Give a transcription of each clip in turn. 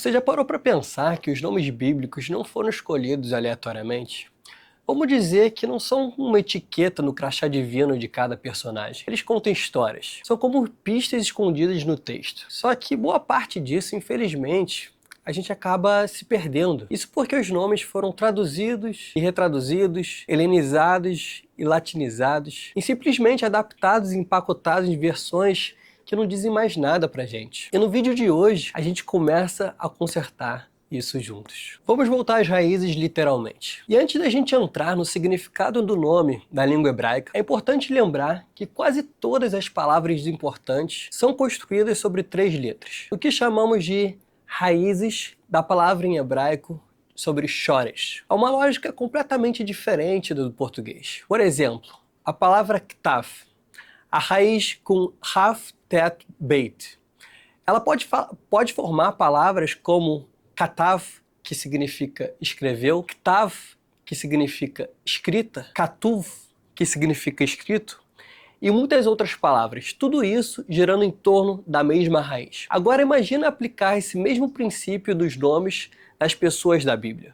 Você já parou para pensar que os nomes bíblicos não foram escolhidos aleatoriamente? Vamos dizer que não são uma etiqueta no crachá divino de cada personagem. Eles contam histórias. São como pistas escondidas no texto. Só que boa parte disso, infelizmente, a gente acaba se perdendo. Isso porque os nomes foram traduzidos e retraduzidos, helenizados e latinizados, e simplesmente adaptados e empacotados em versões que não dizem mais nada pra gente. E no vídeo de hoje, a gente começa a consertar isso juntos. Vamos voltar às raízes literalmente. E antes da gente entrar no significado do nome da língua hebraica, é importante lembrar que quase todas as palavras importantes são construídas sobre 3 letras, o que chamamos de raízes da palavra em hebraico sobre shoresh. É uma lógica completamente diferente do português. Por exemplo, a palavra ktav, a raiz com raf, tet, beit. Ela pode formar palavras como katav, que significa escreveu, ktav, que significa escrita, katuv, que significa escrito, e muitas outras palavras. Tudo isso girando em torno da mesma raiz. Agora imagina aplicar esse mesmo princípio dos nomes das pessoas da Bíblia.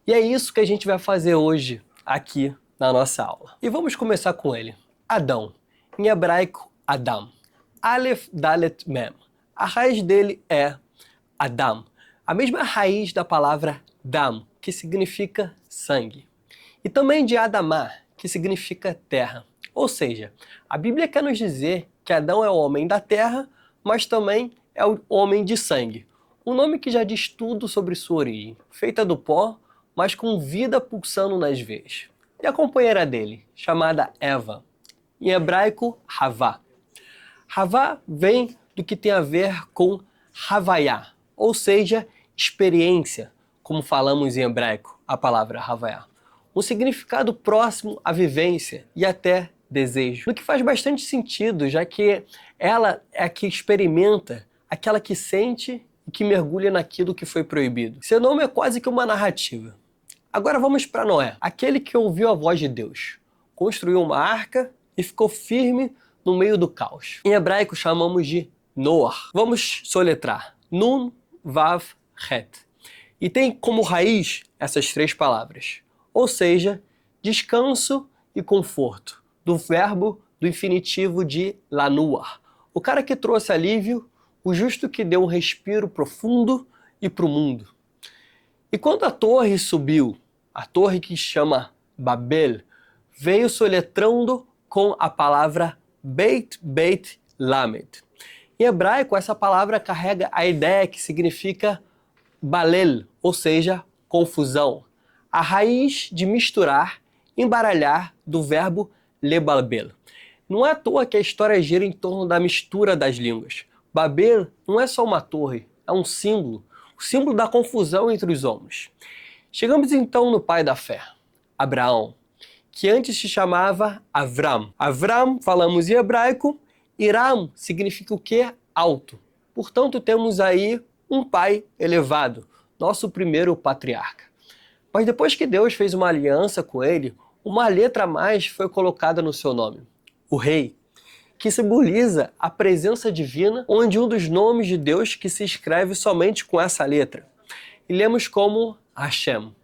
E é isso que a gente vai fazer hoje aqui na nossa aula. E vamos começar com ele. Adão. Em hebraico, Adam. Aleph, Dalet, Mem. A raiz dele é Adam. A mesma raiz da palavra Dam, que significa sangue. E também de Adamá, que significa terra. Ou seja, a Bíblia quer nos dizer que Adão é o homem da terra, mas também é o homem de sangue. Um nome que já diz tudo sobre sua origem. Feita do pó, mas com vida pulsando nas veias. E a companheira dele, chamada Eva. Em hebraico, Havá. Havá vem do que tem a ver com Havaiá, ou seja, experiência, como falamos em hebraico, a palavra Havaiá. Um significado próximo à vivência e até desejo. O que faz bastante sentido, já que ela é a que experimenta, aquela que sente e que mergulha naquilo que foi proibido. Seu nome é quase que uma narrativa. Agora vamos para Noé, aquele que ouviu a voz de Deus, construiu uma arca e ficou firme no meio do caos. Em hebraico chamamos de Noah. Vamos soletrar. Nun, Vav, Het. E tem como raiz essas 3 palavras. Ou seja, descanso e conforto. Do verbo do infinitivo de lanuar. O cara que trouxe alívio, o justo que deu um respiro profundo e para o mundo. E quando a torre subiu, a torre que chama Babel, veio soletrando com a palavra Beit Beit Lamed. Em hebraico, essa palavra carrega a ideia que significa balel, ou seja, confusão. A raiz de misturar, embaralhar, do verbo lebalbel. Não é à toa que a história gira em torno da mistura das línguas. Babel não é só uma torre, é um símbolo, o símbolo da confusão entre os homens. Chegamos então no pai da fé, Abraão, que antes se chamava Avram. Avram, falamos em hebraico, Iram significa o quê? Alto. Portanto, temos aí um pai elevado, nosso primeiro patriarca. Mas depois que Deus fez uma aliança com ele, uma letra a mais foi colocada no seu nome, o Rei, que simboliza a presença divina, onde um dos nomes de Deus que se escreve somente com essa letra. E lemos como Hashem.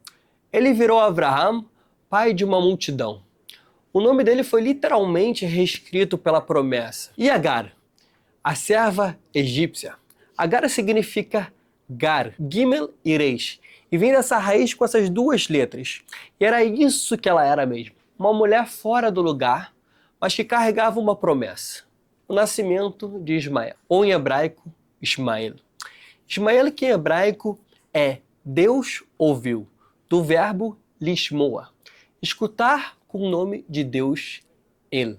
Ele virou Abraham, pai de uma multidão. O nome dele foi literalmente reescrito pela promessa. E Agar, a serva egípcia. Agar significa Gar, Gimel e Reis. E vem dessa raiz com essas 2 letras. E era isso que ela era mesmo. Uma mulher fora do lugar, mas que carregava uma promessa. O nascimento de Ismael, ou em hebraico, Ismael. Ismael, que em hebraico é Deus ouviu, do verbo lishmoa. Escutar com o nome de Deus, El.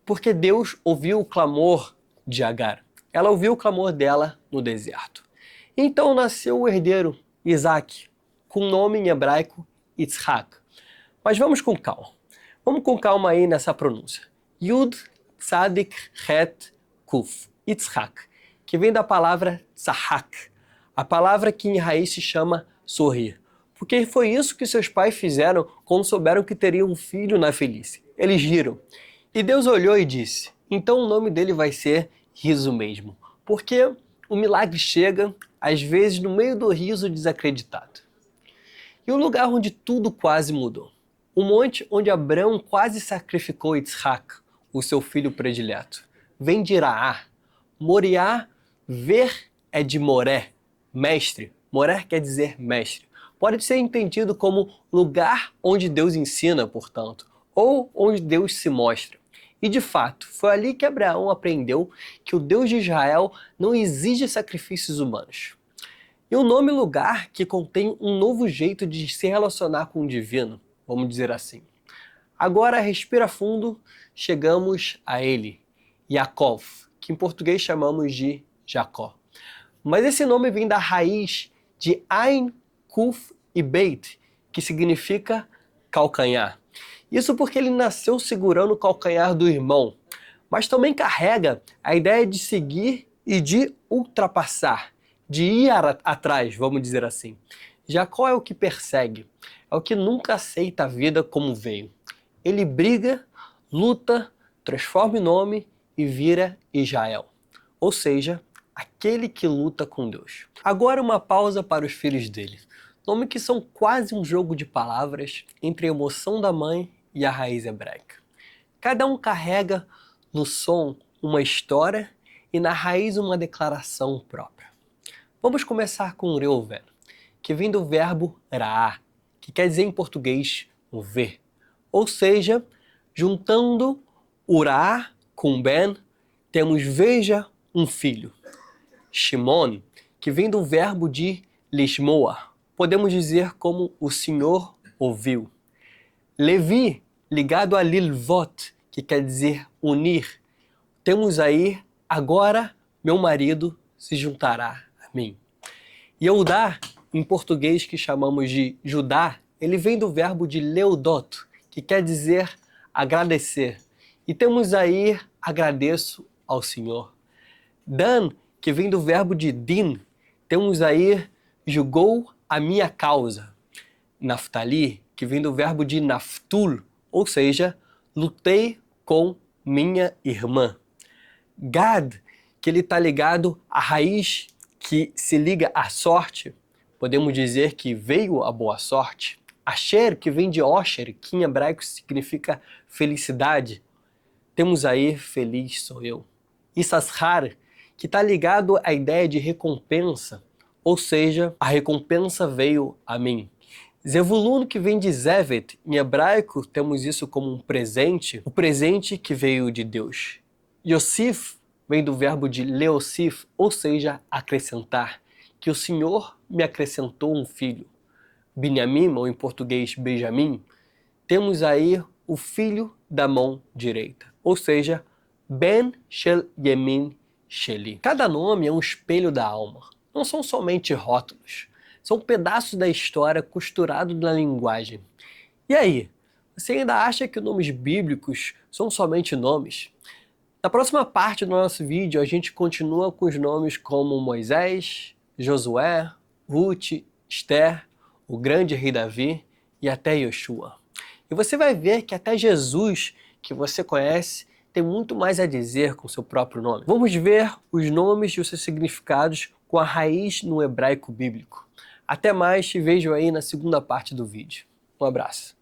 Porque Deus ouviu o clamor de Agar. Ela ouviu o clamor dela no deserto. Então nasceu o herdeiro, Isaac, com nome em hebraico, Yitzhak. Mas vamos com calma. Vamos com calma aí nessa pronúncia. Yud, Tzadik, Het, Kuf. Yitzhak, que vem da palavra Tzahak, a palavra que em raiz se chama sorrir. Porque foi isso que seus pais fizeram quando souberam que teriam um filho na velhice. Eles riram. E Deus olhou e disse, então o nome dele vai ser Riso mesmo. Porque o milagre chega, às vezes no meio do riso desacreditado. E o lugar onde tudo quase mudou. O monte onde Abraão quase sacrificou Isaac, o seu filho predileto. Vem de Iraá. Moriá, ver é de Moré, mestre. Moré quer dizer mestre. Pode ser entendido como lugar onde Deus ensina, portanto, ou onde Deus se mostra. E de fato, foi ali que Abraão aprendeu que o Deus de Israel não exige sacrifícios humanos. E o nome lugar que contém um novo jeito de se relacionar com o divino, vamos dizer assim. Agora respira fundo, chegamos a ele, Yaakov, que em português chamamos de Jacó. Mas esse nome vem da raiz de Ain, Kuf e Beit, que significa calcanhar. Isso porque ele nasceu segurando o calcanhar do irmão, mas também carrega a ideia de seguir e de ultrapassar, de ir atrás, vamos dizer assim. Jacó é o que persegue, é o que nunca aceita a vida como veio. Ele briga, luta, transforma o nome e vira Israel, ou seja, aquele que luta com Deus. Agora uma pausa para os filhos dele, nome que são quase um jogo de palavras entre a emoção da mãe e a raiz hebraica. Cada um carrega no som uma história e na raiz uma declaração própria. Vamos começar com Reuven, que vem do verbo raá, que quer dizer em português ver. Ou seja, juntando urá com ben, temos veja um filho. Shimon, que vem do verbo de lishmoa, podemos dizer como o Senhor ouviu. Levi, ligado a lilvot, que quer dizer unir. Temos aí, agora meu marido se juntará a mim. Yehudá, em português que chamamos de Judá, ele vem do verbo de leudot, que quer dizer agradecer. E temos aí, agradeço ao Senhor. Dan, que vem do verbo de din, temos aí, julgou a minha causa. Naftali, que vem do verbo de naftul, ou seja, lutei com minha irmã. Gad, que ele está ligado à raiz que se liga à sorte, podemos dizer que veio a boa sorte. Asher, que vem de Osher, que em hebraico significa felicidade. Temos aí, feliz sou eu. Issachar, que está ligado à ideia de recompensa, ou seja, a recompensa veio a mim. Zevulun, que vem de Zevet, em hebraico temos isso como um presente, o presente que veio de Deus. Yosif vem do verbo de leosif, ou seja, acrescentar, que o Senhor me acrescentou um filho. Binyamin, ou em português Benjamim, temos aí o filho da mão direita, ou seja, Ben Shel Yemin Sheli. Cada nome é um espelho da alma, não são somente rótulos. São pedaços da história costurados na linguagem. E aí, você ainda acha que nomes bíblicos são somente nomes? Na próxima parte do nosso vídeo, a gente continua com os nomes como Moisés, Josué, Ruth, Esther, o grande rei Davi e até Yoshua. E você vai ver que até Jesus, que você conhece, tem muito mais a dizer com seu próprio nome. Vamos ver os nomes e os seus significados com a raiz no hebraico bíblico. Até mais, te vejo aí na segunda parte do vídeo. Um abraço.